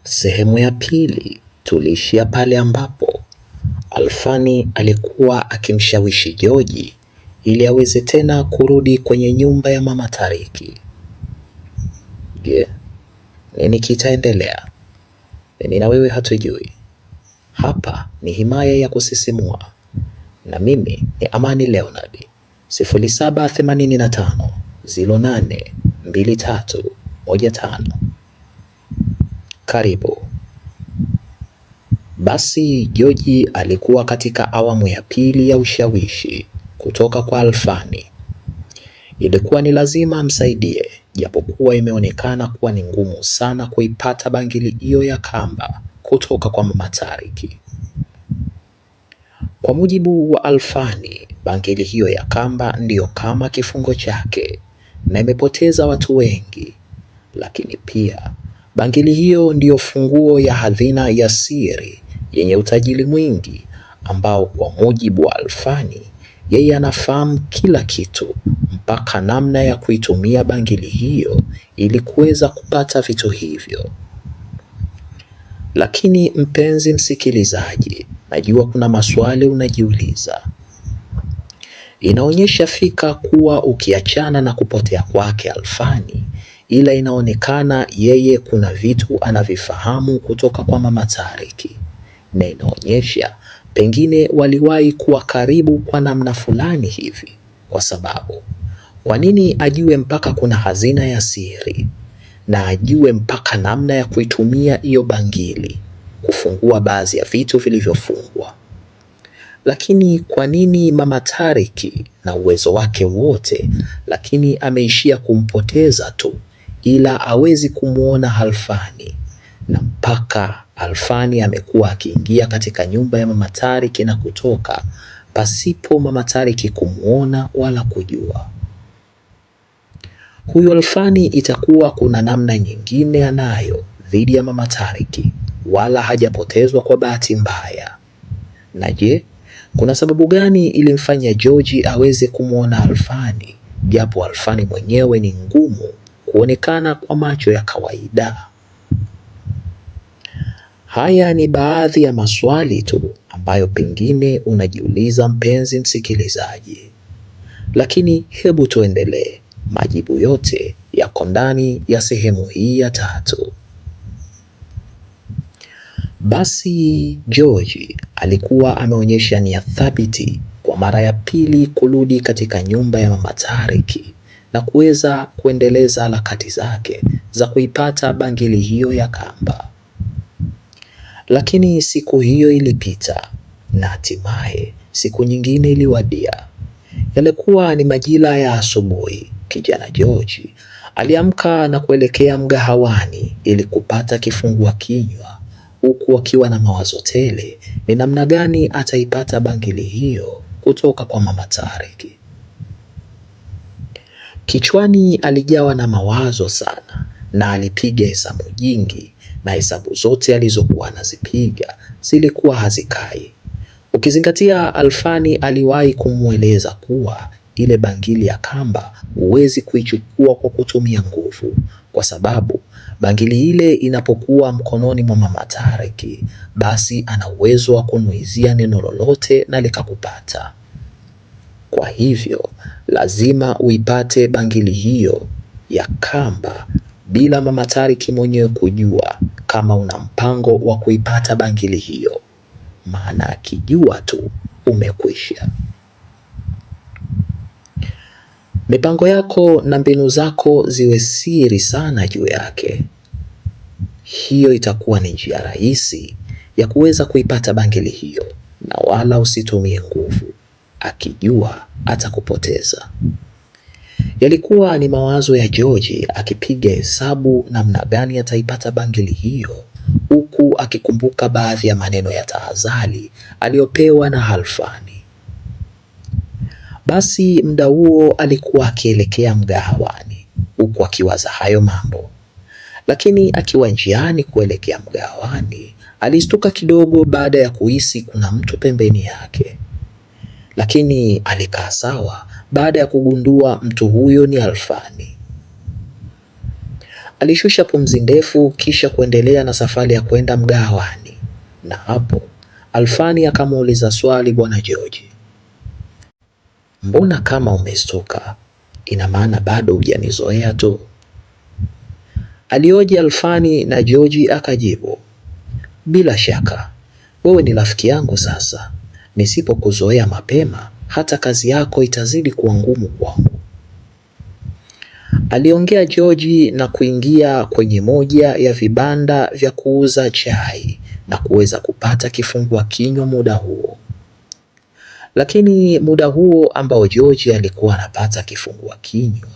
Sehemu ya pili tuliishia pale ambapo Alfani alikuwa akimshawishi George ili aweze tena kurudi kwenye nyumba ya Mama Tariki. Je, nini kitaendelea? Mimi na wewe hatujui. Hapa ni Himaya ya Kusisimua na mimi ni Amani Leonard. 0785 08 2315. Karibu. Basi George alikuwa katika awamu ya pili ya ushawishi kutoka kwa Alfani. Ilikuwa ni lazima amsaidie, japokuwa imeonekana kuwa ni ngumu sana kuipata bangili hiyo ya kamba kutoka kwa Mama Tariki. Kwa mujibu wa Alfani, bangili hiyo ya kamba ndiyo kama kifungo chake na imepoteza watu wengi, lakini pia bangili hiyo ndiyo funguo ya hazina ya siri yenye utajiri mwingi ambao kwa mujibu wa Alfani yeye anafahamu kila kitu mpaka namna ya kuitumia bangili hiyo ili kuweza kupata vitu hivyo. Lakini mpenzi msikilizaji, najua kuna maswali unajiuliza. Inaonyesha fika kuwa ukiachana na kupotea kwake Alfani, ila inaonekana yeye kuna vitu anavifahamu kutoka kwa Mama Tariki, na inaonyesha pengine waliwahi kuwa karibu kwa namna fulani hivi, kwa sababu kwa nini ajue mpaka kuna hazina ya siri na ajue mpaka namna ya kuitumia hiyo bangili kufungua baadhi ya vitu vilivyofungwa? Lakini kwa nini Mama Tariki na uwezo wake wote, lakini ameishia kumpoteza tu, ila hawezi kumuona Alfani, na mpaka Alfani amekuwa akiingia katika nyumba ya Mama Tariki na kutoka pasipo Mama Tariki kumuona wala kujua? Huyo Alfani itakuwa kuna namna nyingine anayo dhidi ya Mama Tariki, wala hajapotezwa kwa bahati mbaya. Na je, kuna sababu gani ilimfanya George aweze kumuona Alfani, japo Alfani mwenyewe ni ngumu kuonekana kwa macho ya kawaida? Haya ni baadhi ya maswali tu ambayo pengine unajiuliza mpenzi msikilizaji. Lakini hebu tuendelee. Majibu yote yako ndani ya sehemu hii ya tatu. Basi George alikuwa ameonyesha nia thabiti kwa mara ya pili kurudi katika nyumba ya Mama Tariki na kuweza kuendeleza harakati zake za kuipata bangili hiyo ya kamba. Lakini siku hiyo ilipita na hatimaye siku nyingine iliwadia. Yalikuwa ni majira ya asubuhi. Kijana George aliamka na kuelekea mgahawani ili kupata kifungua kinywa, huku akiwa na mawazo tele ni namna gani ataipata bangili hiyo kutoka kwa Mama Tariki. Kichwani alijawa na mawazo sana na alipiga hesabu nyingi, na hesabu zote alizokuwa anazipiga zilikuwa hazikai. Ukizingatia Alfani aliwahi kumweleza kuwa ile bangili ya kamba huwezi kuichukua kwa kutumia nguvu, kwa sababu bangili ile inapokuwa mkononi mwa Mama Tariki, basi ana uwezo wa kunuizia neno lolote na likakupata. Kwa hivyo lazima uipate bangili hiyo ya kamba bila Mama Tariki mwenyewe kujua kama una mpango wa kuipata bangili hiyo, maana akijua tu umekwisha. Mipango yako na mbinu zako ziwe siri sana juu yake. Hiyo itakuwa ni njia rahisi ya kuweza kuipata bangili hiyo, na wala usitumie nguvu. Akijua atakupoteza. Yalikuwa ni mawazo ya George akipiga hesabu namna gani ataipata bangili hiyo, huku akikumbuka baadhi ya maneno ya tahadhari aliyopewa na Alfani. Basi muda huo alikuwa akielekea mgahawani huku akiwaza hayo mambo. Lakini akiwa njiani kuelekea mgahawani, alistuka kidogo baada ya kuhisi kuna mtu pembeni yake. Lakini alikaa sawa baada ya kugundua mtu huyo ni Alfani. Alishusha pumzi ndefu kisha kuendelea na safari ya kwenda mgahawani. Na hapo Alfani akamuuliza swali Bwana George, mbona kama umestuka? Ina maana bado hujanizoea tu? Alioji Alfani na George akajibu, bila shaka wewe ni rafiki yangu sasa. Nisipokuzoea mapema hata kazi yako itazidi kuwa ngumu kwangu. Aliongea George na kuingia kwenye moja ya vibanda vya kuuza chai na kuweza kupata kifungua kinywa muda huo. Lakini muda huo ambao George alikuwa anapata kifungua kinywa,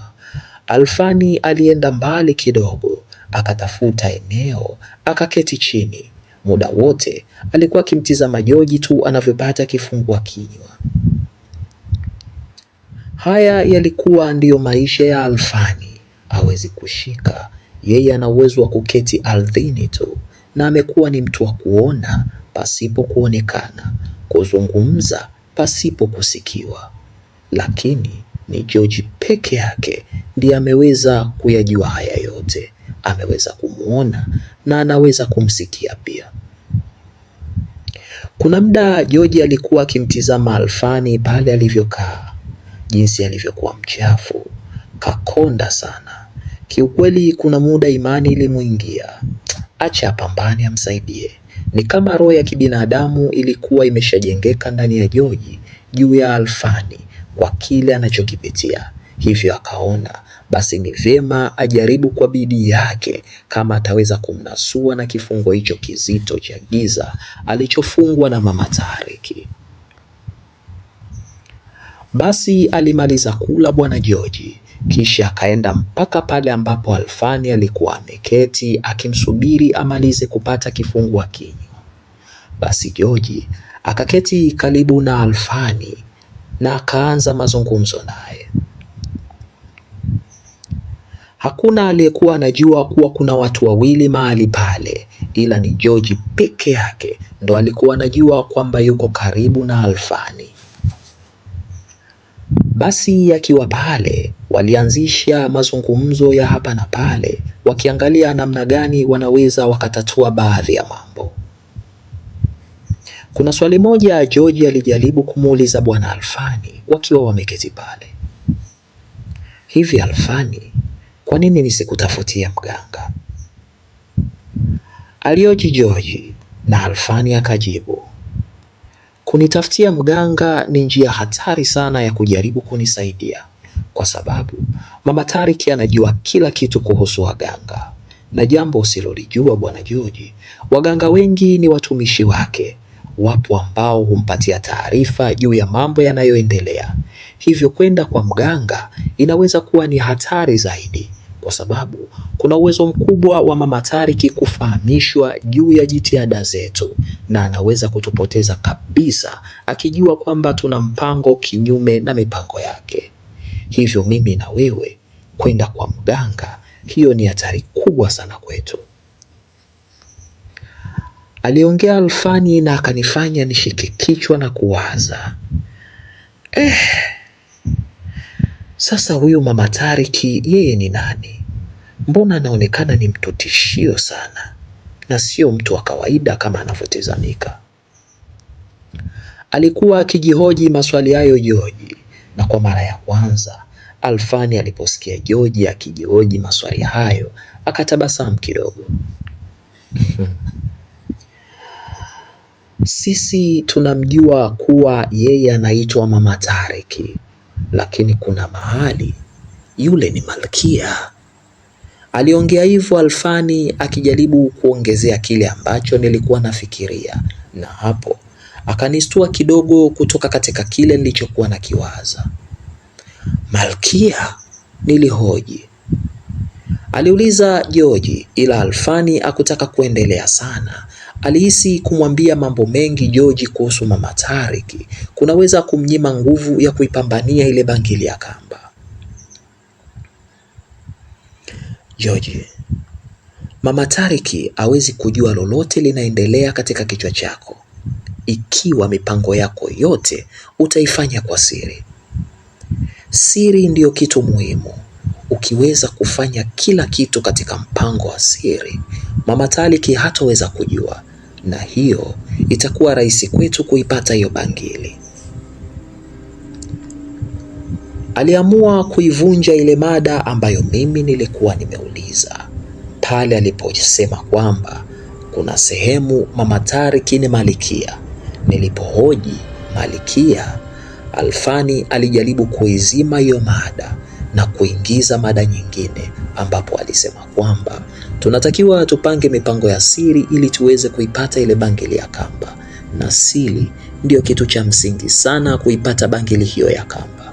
Alfani alienda mbali kidogo, akatafuta eneo, akaketi chini. Muda wote alikuwa akimtizama George tu anavyopata kifungua kinywa. Haya yalikuwa ndiyo maisha ya Alfani. Hawezi kushika, yeye ana uwezo wa kuketi ardhini tu, na amekuwa ni mtu wa kuona pasipo kuonekana, kuzungumza pasipo kusikiwa. Lakini ni George peke yake ndiye ameweza kuyajua haya yote. Ameweza kumuona na anaweza kumsikia pia. Kuna muda George alikuwa akimtizama Alfani pale alivyokaa, jinsi alivyokuwa mchafu, kakonda sana. Kiukweli kuna muda imani ilimuingia, acha apambane amsaidie. Ni kama roho ya kibinadamu ilikuwa imeshajengeka ndani ya George juu ya Alfani kwa kile anachokipitia. Hivyo akaona basi ni vyema ajaribu kwa bidii yake kama ataweza kumnasua na kifungo hicho kizito cha giza alichofungwa na Mama Tariki. Basi alimaliza kula Bwana George, kisha akaenda mpaka pale ambapo Alfani alikuwa ameketi akimsubiri amalize kupata kifungua kinywa. Basi George akaketi karibu na Alfani na akaanza mazungumzo naye. Hakuna aliyekuwa anajua kuwa kuna watu wawili mahali pale, ila ni George peke yake ndo alikuwa anajua kwamba yuko karibu na Alfani. Basi akiwa pale walianzisha mazungumzo ya hapa na pale, wakiangalia namna gani wanaweza wakatatua baadhi ya mambo. Kuna swali moja George alijaribu kumuuliza Bwana Alfani wakiwa wameketi pale. Hivi Alfani, kwa nini nisikutafutia mganga? Alioji George na Alfani akajibu, kunitafutia mganga ni njia hatari sana ya kujaribu kunisaidia, kwa sababu Mama Tariki anajua kila kitu kuhusu waganga. Na jambo usilolijua Bwana George, waganga wengi ni watumishi wake. Wapo ambao humpatia taarifa juu ya mambo yanayoendelea. Hivyo kwenda kwa mganga inaweza kuwa ni hatari zaidi, kwa sababu kuna uwezo mkubwa wa Mama Tariki kufahamishwa juu ya jitihada zetu, na anaweza kutupoteza kabisa akijua kwamba tuna mpango kinyume na mipango yake. Hivyo mimi na wewe kwenda kwa mganga, hiyo ni hatari kubwa sana kwetu. Aliongea Alfani na akanifanya nishike kichwa na kuwaza. Sasa huyu Mama Tariki yeye ni nani? Mbona anaonekana ni mtu tishio sana na sio mtu wa kawaida kama anavyotazamika. Alikuwa akijihoji maswali hayo George, na kwa mara ya kwanza Alfani aliposikia George akijihoji maswali hayo akatabasamu kidogo. Sisi tunamjua kuwa yeye anaitwa Mama Tariki, lakini kuna mahali yule ni malkia. Aliongea hivyo Alfani akijaribu kuongezea kile ambacho nilikuwa nafikiria, na hapo akanistua kidogo kutoka katika kile nilichokuwa nakiwaza. Malkia? Nilihoji. Aliuliza George, ila Alfani hakutaka kuendelea sana. Alihisi kumwambia mambo mengi George kuhusu Mama Tariki kunaweza kumnyima nguvu ya kuipambania ile bangili ya kamba. George, Mama Tariki hawezi kujua lolote linaendelea katika kichwa chako ikiwa mipango yako yote utaifanya kwa siri. Siri ndiyo kitu muhimu. ukiweza kufanya kila kitu katika mpango wa siri, Mama Tarick hataweza kujua, na hiyo itakuwa rahisi kwetu kuipata hiyo bangili. Aliamua kuivunja ile mada ambayo mimi nilikuwa nimeuliza pale aliposema kwamba kuna sehemu Mama Tarick ni Malikia. Nilipohoji Malikia, Alfani alijaribu kuizima hiyo mada na kuingiza mada nyingine, ambapo alisema kwamba tunatakiwa tupange mipango ya siri ili tuweze kuipata ile bangili ya kamba, na siri ndio kitu cha msingi sana kuipata bangili hiyo ya kamba.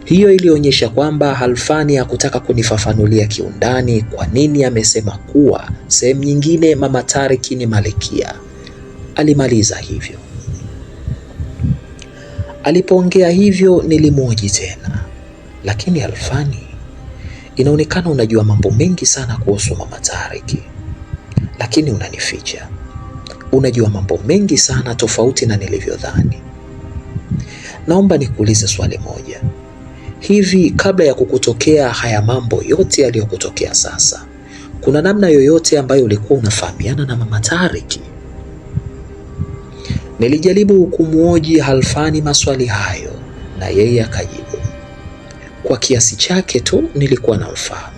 Hiyo ilionyesha kwamba Alfani hakutaka kunifafanulia kiundani kwa nini amesema kuwa sehemu nyingine Mama Tarick ni Malikia. Alimaliza hivyo. Alipoongea hivyo nilimhoji tena, lakini Alfani, inaonekana unajua mambo mengi sana kuhusu Mama Tarick, lakini unanificha. Unajua mambo mengi sana tofauti na nilivyodhani. Naomba nikuulize swali moja. Hivi kabla ya kukutokea haya mambo yote yaliyokutokea sasa, kuna namna yoyote ambayo ulikuwa unafahamiana na Mama Tarick? Nilijaribu kumhoji Alfani maswali hayo na yeye akajibu kwa kiasi chake tu nilikuwa namfahamu.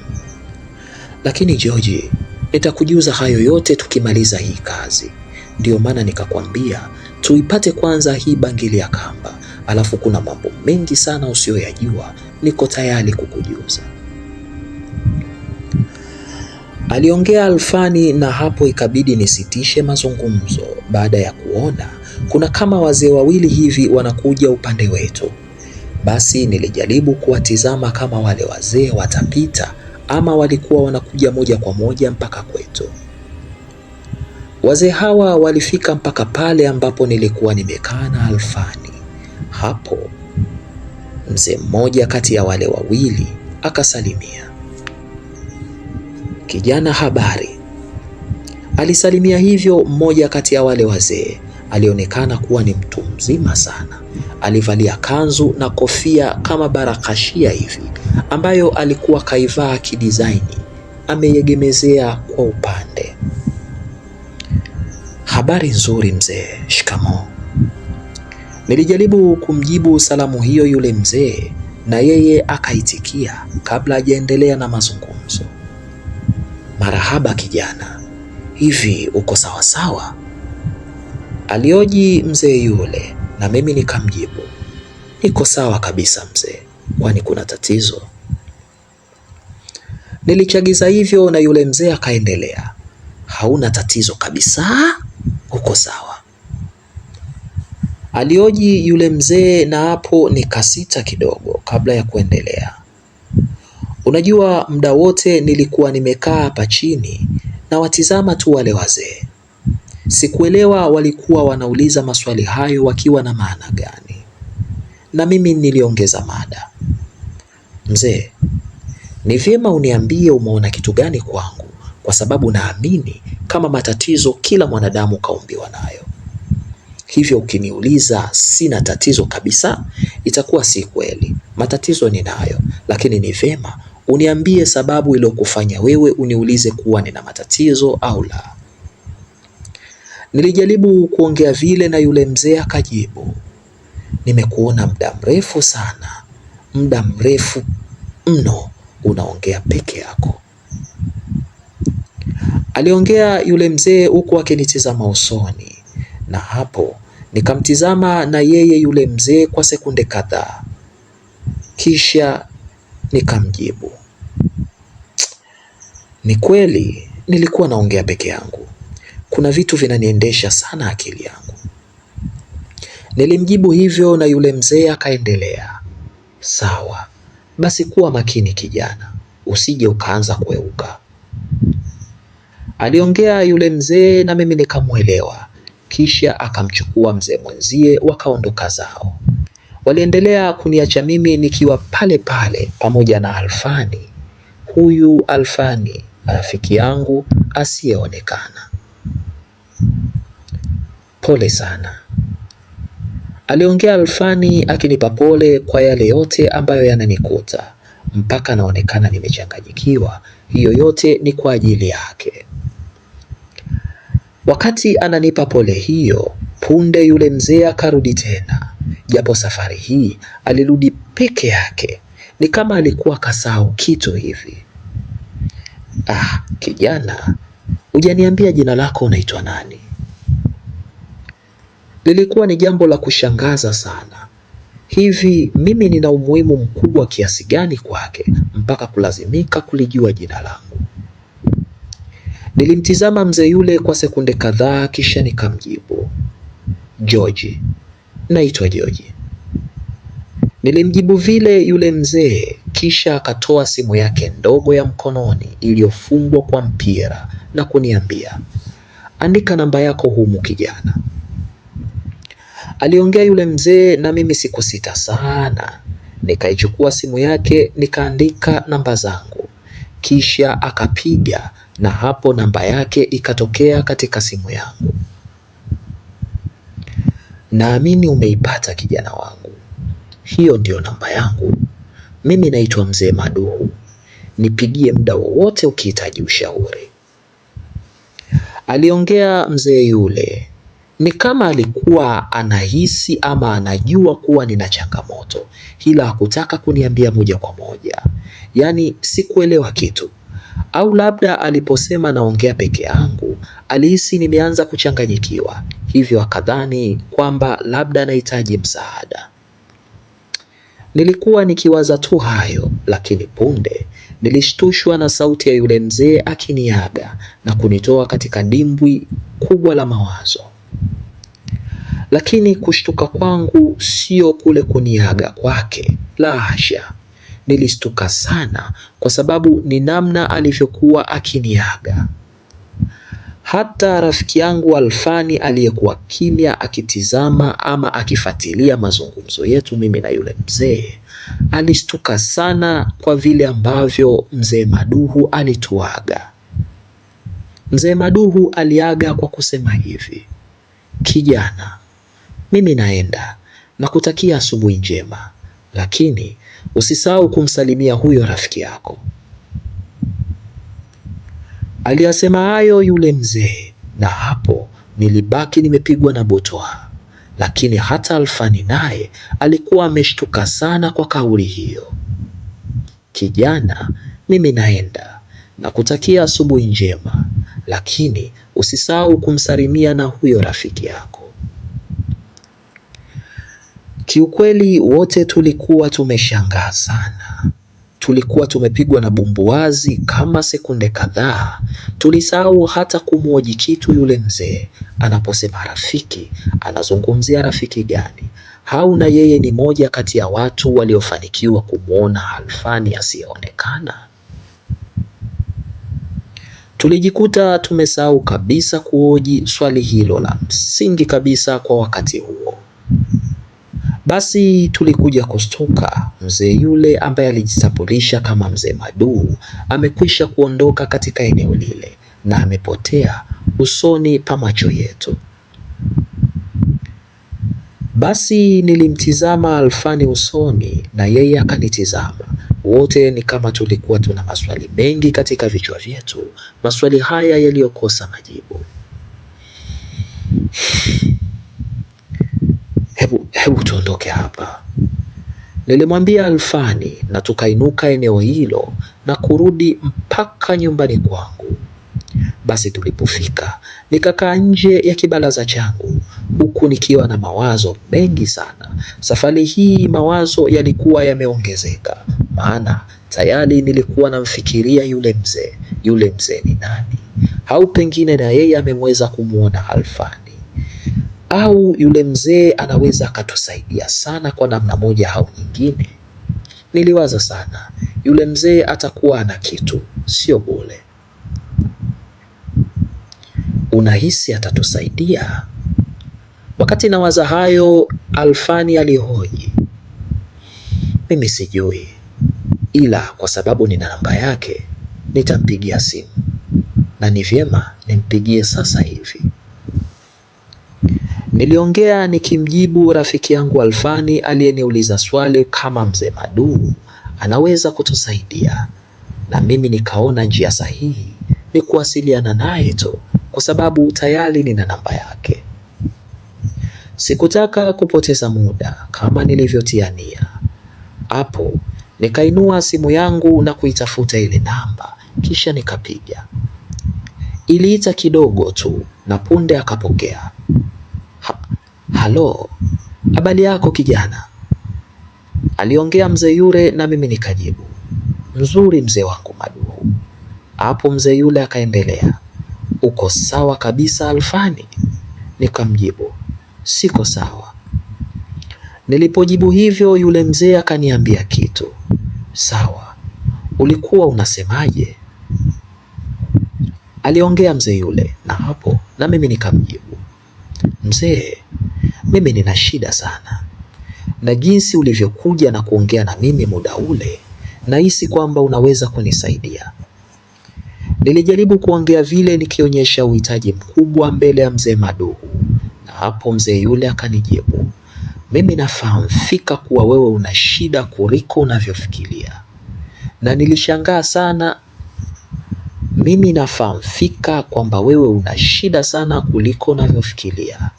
Lakini George, nitakujuza hayo yote tukimaliza hii kazi. Ndio maana nikakwambia tuipate kwanza hii bangili ya kamba, alafu kuna mambo mengi sana usiyoyajua, niko tayari kukujuza. Aliongea Alfani, na hapo ikabidi nisitishe mazungumzo baada ya kuona kuna kama wazee wawili hivi wanakuja upande wetu. Basi nilijaribu kuwatizama kama wale wazee watapita ama walikuwa wanakuja moja kwa moja mpaka kwetu. Wazee hawa walifika mpaka pale ambapo nilikuwa nimekaa na Alfani. Hapo mzee mmoja kati ya wale wawili akasalimia. Kijana, habari. Alisalimia hivyo mmoja kati ya wale wazee. Alionekana kuwa ni mtu mzima sana. Alivalia kanzu na kofia kama barakashia hivi ambayo alikuwa kaivaa kidizaini, ameyegemezea kwa upande. Habari nzuri mzee, shikamoo. Nilijaribu kumjibu salamu hiyo yule mzee, na yeye akaitikia kabla hajaendelea na mazungumzo. Marahaba kijana, hivi uko sawa sawa? Alioji mzee yule, na mimi nikamjibu, niko sawa kabisa mzee, kwani kuna tatizo? Nilichagiza hivyo na yule mzee akaendelea, hauna tatizo kabisa, uko sawa. Alioji yule mzee, na hapo nikasita kidogo kabla ya kuendelea. Unajua, muda wote nilikuwa nimekaa hapa chini na watizama tu wale wazee. Sikuelewa walikuwa wanauliza maswali hayo wakiwa na maana gani. Na mimi niliongeza mada. Mzee, ni vyema uniambie umeona kitu gani kwangu, kwa sababu naamini kama matatizo kila mwanadamu kaumbiwa nayo. Hivyo ukiniuliza sina tatizo kabisa, itakuwa si kweli. Matatizo ninayo, lakini ni vyema uniambie sababu iliyokufanya wewe uniulize kuwa nina matatizo au la. Nilijaribu kuongea vile na yule mzee akajibu, nimekuona muda mrefu sana, muda mrefu mno unaongea peke yako. Aliongea yule mzee huku akinitizama usoni, na hapo nikamtizama na yeye yule mzee kwa sekunde kadhaa. Kisha nikamjibu, ni kweli nilikuwa naongea peke yangu. Kuna vitu vinaniendesha sana akili yangu. Nilimjibu hivyo na yule mzee akaendelea, sawa, basi kuwa makini kijana, usije ukaanza kueuka. Aliongea yule mzee na mimi nikamwelewa. Kisha akamchukua mzee mwenzie wakaondoka zao. Waliendelea kuniacha mimi nikiwa pale pale pamoja na Alfani. Huyu Alfani rafiki yangu asiyeonekana. Pole sana, aliongea Alfani akinipa pole kwa yale yote ambayo yananikuta. mpaka naonekana nimechanganyikiwa. Hiyo yote ni kwa ajili yake. Wakati ananipa pole hiyo, punde yule mzee akarudi tena, japo safari hii alirudi peke yake, ni kama alikuwa kasahau kitu hivi. Kijana, hujaniambia jina lako, unaitwa nani? Lilikuwa ni jambo la kushangaza sana. Hivi mimi nina umuhimu mkubwa kiasi gani kwake mpaka kulazimika kulijua jina langu? Nilimtizama mzee yule kwa sekunde kadhaa, kisha nikamjibu, George, naitwa George. Nilimjibu vile yule mzee, kisha akatoa simu yake ndogo ya mkononi iliyofungwa kwa mpira na kuniambia, andika namba yako humu kijana. Aliongea yule mzee na mimi sikusita sana. Nikaichukua simu yake nikaandika namba zangu, kisha akapiga na hapo namba yake ikatokea katika simu yangu. Naamini umeipata kijana wangu. Hiyo ndio namba yangu. Mimi naitwa Mzee Maduhu. Nipigie muda wowote ukihitaji ushauri. Aliongea mzee yule. Ni kama alikuwa anahisi ama anajua kuwa nina changamoto, ila hakutaka kuniambia moja kwa moja. Yaani sikuelewa kitu. Au labda aliposema naongea peke yangu, alihisi nimeanza kuchanganyikiwa, hivyo akadhani kwamba labda nahitaji msaada. Nilikuwa nikiwaza tu hayo, lakini punde nilishtushwa na sauti ya yule mzee akiniaga na kunitoa katika dimbwi kubwa la mawazo. Lakini kushtuka kwangu sio kule kuniaga kwake, la hasha. Nilistuka sana kwa sababu ni namna alivyokuwa akiniaga. Hata rafiki yangu Alfani aliyekuwa kimya akitizama ama akifuatilia mazungumzo yetu mimi na yule mzee, alistuka sana kwa vile ambavyo Mzee Maduhu alituaga. Mzee Maduhu aliaga kwa kusema hivi, kijana, mimi naenda na kutakia asubuhi njema, lakini usisahau kumsalimia huyo rafiki yako. Aliyasema hayo yule mzee, na hapo nilibaki nimepigwa na butwaa. Lakini hata Alfani naye alikuwa ameshtuka sana kwa kauli hiyo. Kijana, mimi naenda na kutakia asubuhi njema, lakini usisahau kumsalimia na huyo rafiki yako. Kiukweli wote tulikuwa tumeshangaa sana. Tulikuwa tumepigwa na bumbuazi kama sekunde kadhaa. Tulisahau hata kumhoji kitu yule mzee. Anaposema rafiki, anazungumzia rafiki gani? Au na yeye ni moja kati ya watu waliofanikiwa kumwona Alfani asiyeonekana? Tulijikuta tumesahau kabisa kuhoji swali hilo la msingi kabisa kwa wakati huo. Basi tulikuja kushtuka, mzee yule ambaye alijitambulisha kama Mzee Maduhu amekwisha kuondoka katika eneo lile na amepotea usoni pa macho yetu. Basi nilimtizama Alfani usoni na yeye akanitizama. Wote ni kama tulikuwa tuna maswali mengi katika vichwa vyetu, maswali haya yaliyokosa majibu. Hebu tuondoke hapa, nilimwambia Alfani, na tukainuka eneo hilo na kurudi mpaka nyumbani kwangu. Basi tulipofika nikakaa nje ya kibaraza changu huku nikiwa na mawazo mengi sana. Safari hii mawazo yalikuwa yameongezeka, maana tayari nilikuwa namfikiria yule mzee. Yule mzee ni nani? Au pengine na yeye ameweza kumwona Alfani, au yule mzee anaweza akatusaidia sana kwa namna moja au nyingine. Niliwaza sana, yule mzee atakuwa ana kitu, sio bure. Unahisi atatusaidia? Wakati nawaza hayo, Alfani alihoji, mimi sijui, ila kwa sababu nina namba yake nitampigia simu, na ni vyema nimpigie sasa hivi. Niliongea nikimjibu rafiki yangu Alfani aliyeniuliza swali kama Mzee Maduhu anaweza kutusaidia, na mimi nikaona njia sahihi ni kuwasiliana naye tu, kwa sababu tayari nina namba yake. Sikutaka kupoteza muda kama nilivyotia nia. Hapo nikainua simu yangu na kuitafuta ile namba, kisha nikapiga. Iliita kidogo tu na punde akapokea. Halo, habari yako kijana? Aliongea mzee yule na mimi nikajibu, nzuri mzee wangu Maduhu. Hapo mzee yule akaendelea, uko sawa kabisa Alfani? Nikamjibu, siko sawa. Nilipojibu hivyo yule mzee akaniambia kitu. Sawa, ulikuwa unasemaje? Aliongea mzee yule, na hapo na mimi nikamjibu, mzee, mimi nina shida sana, na jinsi ulivyokuja na kuongea na mimi muda ule, nahisi kwamba unaweza kunisaidia. Nilijaribu kuongea vile nikionyesha uhitaji mkubwa mbele ya mzee Maduhu, na hapo mzee yule akanijibu, mimi nafahamu fika kuwa wewe una shida kuliko unavyofikiria. Na nilishangaa sana. Mimi nafahamu fika kwamba wewe una shida sana kuliko unavyofikiria,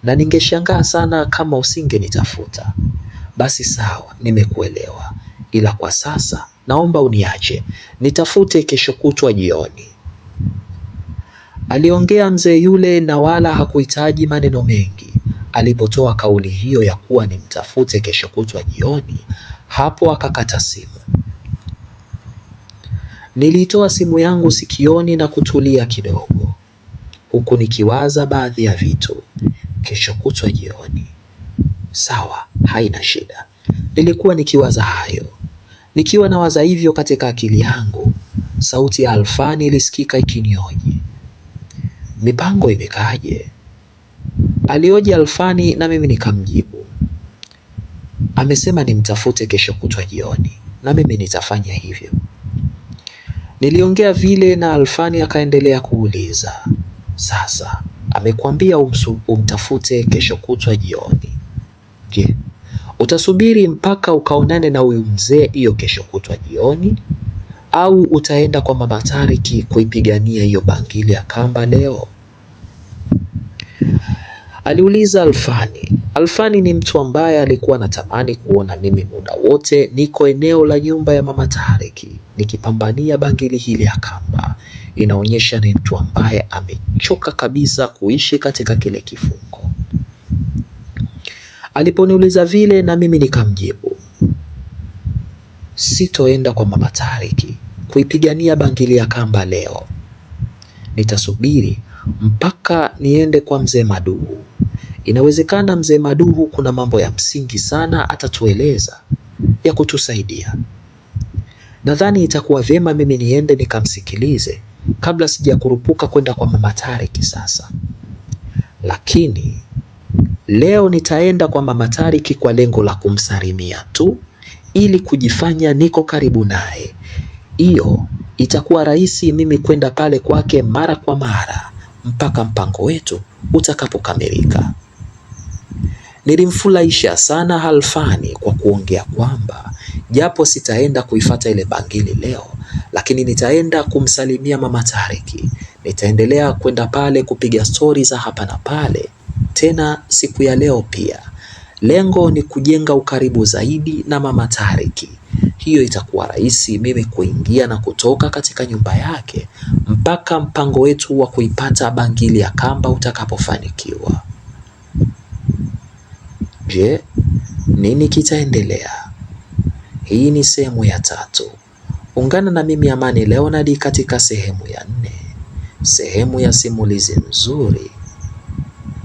na ningeshangaa sana kama usingenitafuta. Basi sawa, nimekuelewa, ila kwa sasa naomba uniache, nitafute kesho kutwa jioni. Aliongea mzee yule na wala hakuhitaji maneno mengi. Alipotoa kauli hiyo ya kuwa nimtafute kesho kutwa jioni, hapo akakata simu. Nilitoa simu yangu sikioni na kutulia kidogo, huku nikiwaza baadhi ya vitu. Kesho kutwa jioni, sawa, haina shida. Nilikuwa nikiwaza hayo. Nikiwa nawaza hivyo katika akili yangu, sauti ya Alfani ilisikika ikinioji, mipango imekaaje? Alioji Alfani na mimi nikamjibu, amesema nimtafute kesho kutwa jioni, na mimi nitafanya hivyo. Niliongea vile na Alfani akaendelea kuuliza, sasa amekwambia umtafute kesho kutwa jioni. Je, utasubiri mpaka ukaonane na huyu mzee hiyo kesho kutwa jioni, au utaenda kwa Mama Tariki kuipigania hiyo bangili ya kamba leo? Aliuliza Alfani. Alfani ni mtu ambaye alikuwa anatamani kuona mimi muda wote niko eneo la nyumba ya Mama Tariki nikipambania bangili hili ya kamba. Inaonyesha ni mtu ambaye amechoka kabisa kuishi katika kile kifungo. Aliponiuliza vile na mimi nikamjibu, sitoenda kwa Mama Tariki kuipigania bangili ya kamba leo. Nitasubiri mpaka niende kwa mzee Maduhu. Inawezekana mzee Maduhu kuna mambo ya msingi sana atatueleza ya kutusaidia. Nadhani itakuwa vyema mimi niende nikamsikilize kabla sijakurupuka kwenda kwa Mama Tariki sasa. Lakini leo nitaenda kwa Mama Tariki kwa lengo la kumsalimia tu, ili kujifanya niko karibu naye. Hiyo itakuwa rahisi mimi kwenda pale kwake mara kwa mara mpaka mpango wetu utakapokamilika. Nilimfurahisha sana Alfani kwa kuongea kwamba japo sitaenda kuifata ile bangili leo, lakini nitaenda kumsalimia Mama Tariki. Nitaendelea kwenda pale kupiga stori za hapa na pale, tena siku ya leo pia. Lengo ni kujenga ukaribu zaidi na Mama Tariki. Hiyo itakuwa rahisi mimi kuingia na kutoka katika nyumba yake mpaka mpango wetu wa kuipata bangili ya kamba utakapofanikiwa. Je, nini kitaendelea? Hii ni sehemu ya 3. Ungana na mimi Amani Leonard katika sehemu ya 4, sehemu ya simulizi nzuri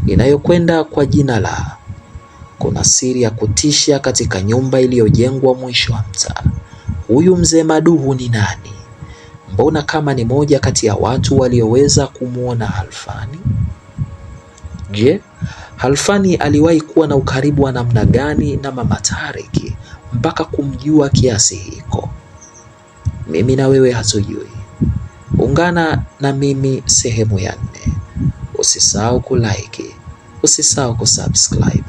inayokwenda kwa jina la Kuna Siri ya Kutisha katika Nyumba Iliyojengwa Mwisho wa Mtaa. Huyu mzee Maduhu ni nani? Mbona kama ni moja kati ya watu walioweza kumwona Alfani? Je, Alfani aliwahi kuwa na ukaribu wa namna gani na Mama Tariki mpaka kumjua kiasi hiko? Mimi na wewe hatujui. Ungana na mimi sehemu ya 4. Usisahau kulike, usisahau kusubscribe.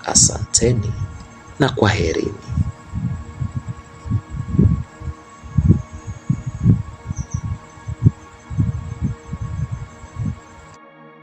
Asanteni na kwaherini.